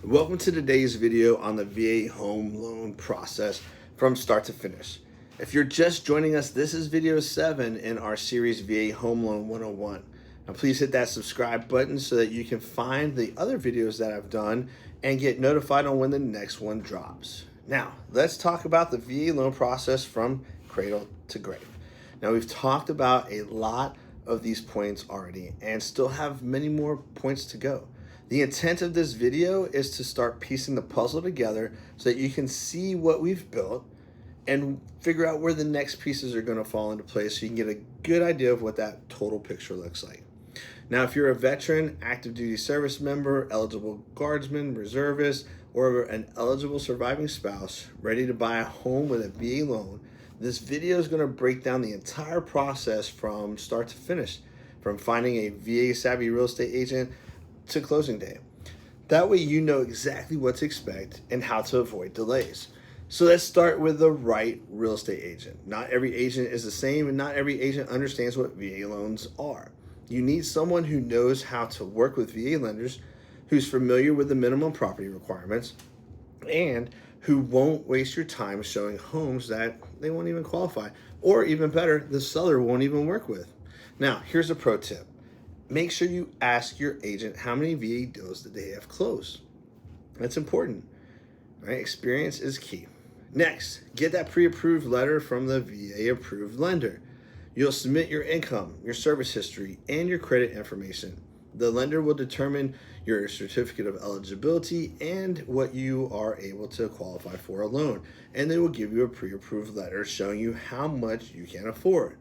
Welcome to today's video on the VA home loan process from start to finish. If you're just joining us, this is video 7 in our series VA Home Loan 101. Now please hit that subscribe button so that you can find the other videos that I've done and get notified on when the next one drops. Now let's talk about the VA loan process from cradle to grave. Now we've talked about a lot of these points already and still have many more points to go. The intent of this video is to start piecing the puzzle together so that you can see what we've built and figure out where the next pieces are going to fall into place so you can get a good idea of what that total picture looks like. Now, if you're a veteran, active duty service member, eligible guardsman, reservist, or an eligible surviving spouse ready to buy a home with a VA loan, this video is going to break down the entire process from start to finish, from finding a VA savvy real estate agent to closing day. That way you know exactly what to expect and how to avoid delays. So let's start with the right real estate agent. Not every agent is the same and not every agent understands what VA loans are. You need someone who knows how to work with VA lenders, who's familiar with the minimum property requirements, and who won't waste your time showing homes that they won't even qualify, or even better, the seller won't even work with. Now, here's a pro tip. Make sure you ask your agent how many VA deals that they have closed. That's important, right? Experience is key. Next, get that pre-approved letter from the VA approved lender. You'll submit your income, your service history, and your credit information. The lender will determine your certificate of eligibility and what you are able to qualify for a loan. And they will give you a pre-approved letter showing you how much you can afford.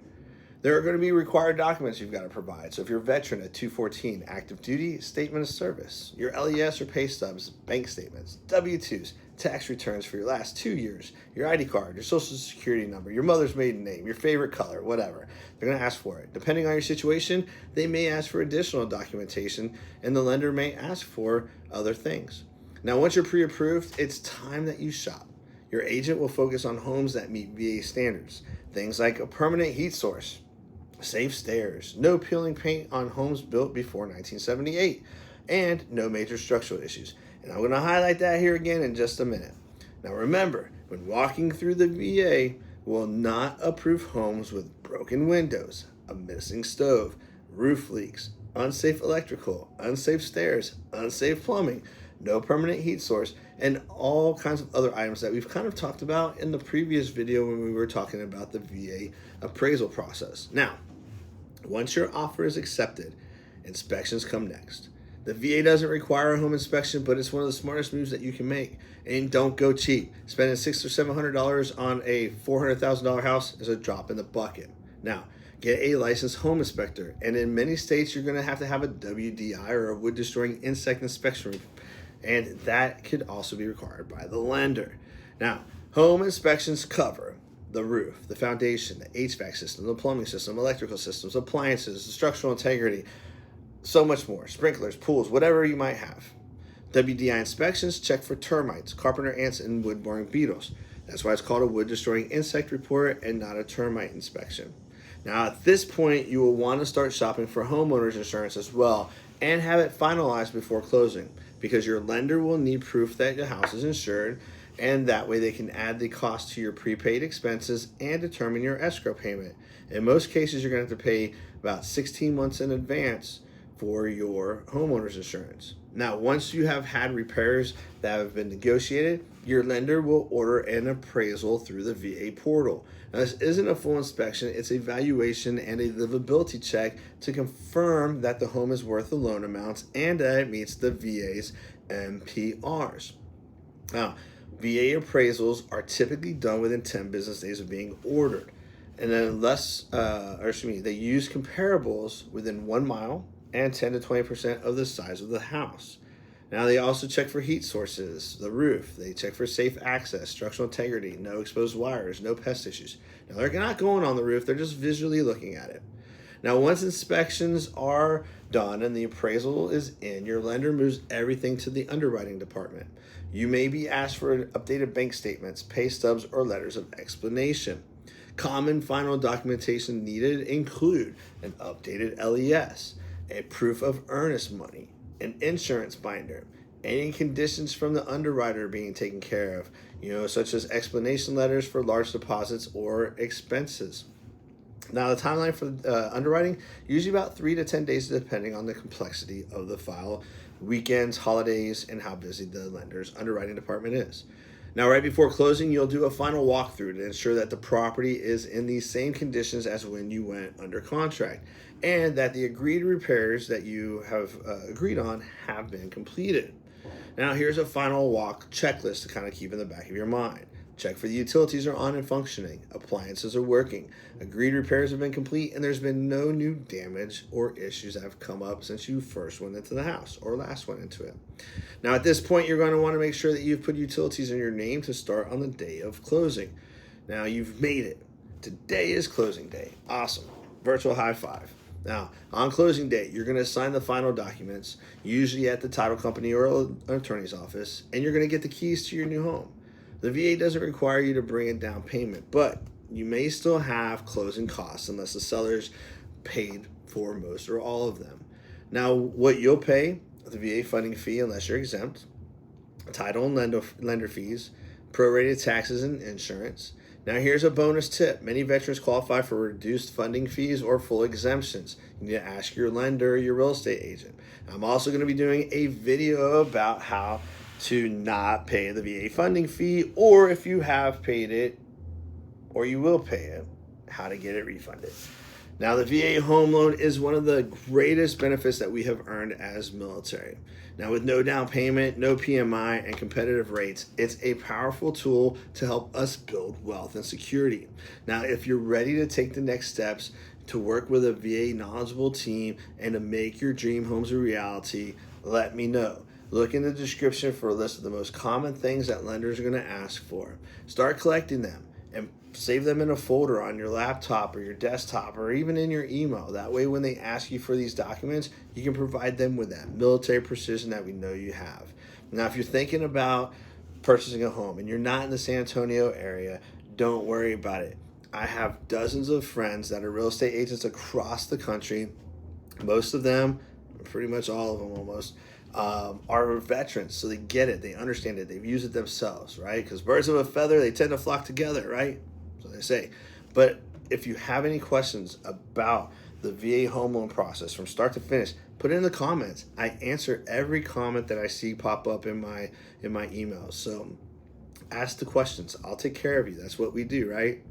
There are going to be required documents you've got to provide. So if you're a veteran at 214, active duty, statement of service, your LES or pay stubs, bank statements, W-2s, tax returns for your last 2 years, your ID card, your social security number, your mother's maiden name, your favorite color, whatever. They're going to ask for it. Depending on your situation, they may ask for additional documentation and the lender may ask for other things. Now, once you're pre-approved, it's time that you shop. Your agent will focus on homes that meet VA standards. Things like a permanent heat source, safe stairs, no peeling paint on homes built before 1978, and no major structural issues. And I'm going to highlight that here again in just a minute. Now remember, when walking through the VA, will not approve homes with broken windows, a missing stove, roof leaks, unsafe electrical, unsafe stairs, unsafe plumbing, no permanent heat source, and all kinds of other items that we've kind of talked about in the previous video when we were talking about the VA appraisal process. Now, once your offer is accepted, inspections come next. The VA doesn't require a home inspection, but it's one of the smartest moves that you can make. And don't go cheap. Spending $600 or $700 on a $400,000 house is a drop in the bucket. Now, get a licensed home inspector. And in many states, you're going to have a WDI or a wood destroying insect inspection. And that could also be required by the lender. Now, home inspections cover the roof, the foundation, the HVAC system, the plumbing system, electrical systems, appliances, the structural integrity, so much more, sprinklers, pools, whatever you might have. WDI inspections check for termites, carpenter ants, and wood-boring beetles. That's why it's called a wood-destroying insect report and not a termite inspection. Now, at this point, you will want to start shopping for homeowners insurance as well and have it finalized before closing, because your lender will need proof that your house is insured, and that way they can add the cost to your prepaid expenses and determine your escrow payment. In most cases, you're going to have to pay about 16 months in advance for your homeowner's insurance. Now, once you have had repairs that have been negotiated, your lender will order an appraisal through the VA portal. Now, this isn't a full inspection, it's a valuation and a livability check to confirm that the home is worth the loan amounts and that it meets the VA's MPRs. Now, VA appraisals are typically done within 10 business days of being ordered. And then they use comparables within 1 mile and 10 to 20% of the size of the house. Now, they also check for heat sources, the roof. They check for safe access, structural integrity, no exposed wires, no pest issues. Now, they're not going on the roof. They're just visually looking at it. Now, once inspections are done and the appraisal is in, your lender moves everything to the underwriting department. You may be asked for updated bank statements, pay stubs, or letters of explanation. Common final documentation needed include an updated LES, a proof of earnest money, an insurance binder, Any conditions from the underwriter being taken care of, such as explanation letters for large deposits or expenses. Now, the timeline for underwriting, usually about 3 to 10 days, depending on the complexity of the file, weekends, holidays, and how busy the lender's underwriting department is. Now, right before closing, you'll do a final walkthrough to ensure that the property is in the same conditions as when you went under contract, and that the agreed repairs that you have agreed on have been completed. Now, here's a final walk checklist to kind of keep in the back of your mind. Check for the utilities are on and functioning, appliances are working, agreed repairs have been complete, and there's been no new damage or issues that have come up since you first went into the house or last went into it. Now, at this point, you're going to want to make sure that you've put utilities in your name to start on the day of closing. Now, you've made it. Today is closing day. Awesome. Virtual high five. Now, on closing day, you're going to sign the final documents, usually at the title company or an attorney's office, and you're going to get the keys to your new home. The VA doesn't require you to bring a down payment, but you may still have closing costs unless the seller's paid for most or all of them. Now, what you'll pay, the VA funding fee unless you're exempt, title and lender fees, prorated taxes and insurance. Now, here's a bonus tip. Many veterans qualify for reduced funding fees or full exemptions. You need to ask your lender or your real estate agent. I'm also going to be doing a video about how to not pay the VA funding fee, or if you have paid it or you will pay it, how to get it refunded. Now, the VA home loan is one of the greatest benefits that we have earned as military. Now, with no down payment, no PMI, and competitive rates, it's a powerful tool to help us build wealth and security. Now, if you're ready to take the next steps to work with a VA knowledgeable team and to make your dream homes a reality, let me know. Look in the description for a list of the most common things that lenders are going to ask for. Start collecting them and save them in a folder on your laptop or your desktop or even in your email. That way, when they ask you for these documents, you can provide them with that military precision that we know you have. Now, if you're thinking about purchasing a home and you're not in the San Antonio area, don't worry about it. I have dozens of friends that are real estate agents across the country. Most of them, pretty much all of them almost, are veterans, so they get it, they understand it, they've used it themselves, right? Because birds of a feather, they tend to flock together, right? So they say. But if you have any questions about the VA home loan process from start to finish, put it in the comments. I answer every comment that I see pop up in my emails. So ask the questions. I'll take care of you. That's what we do, right?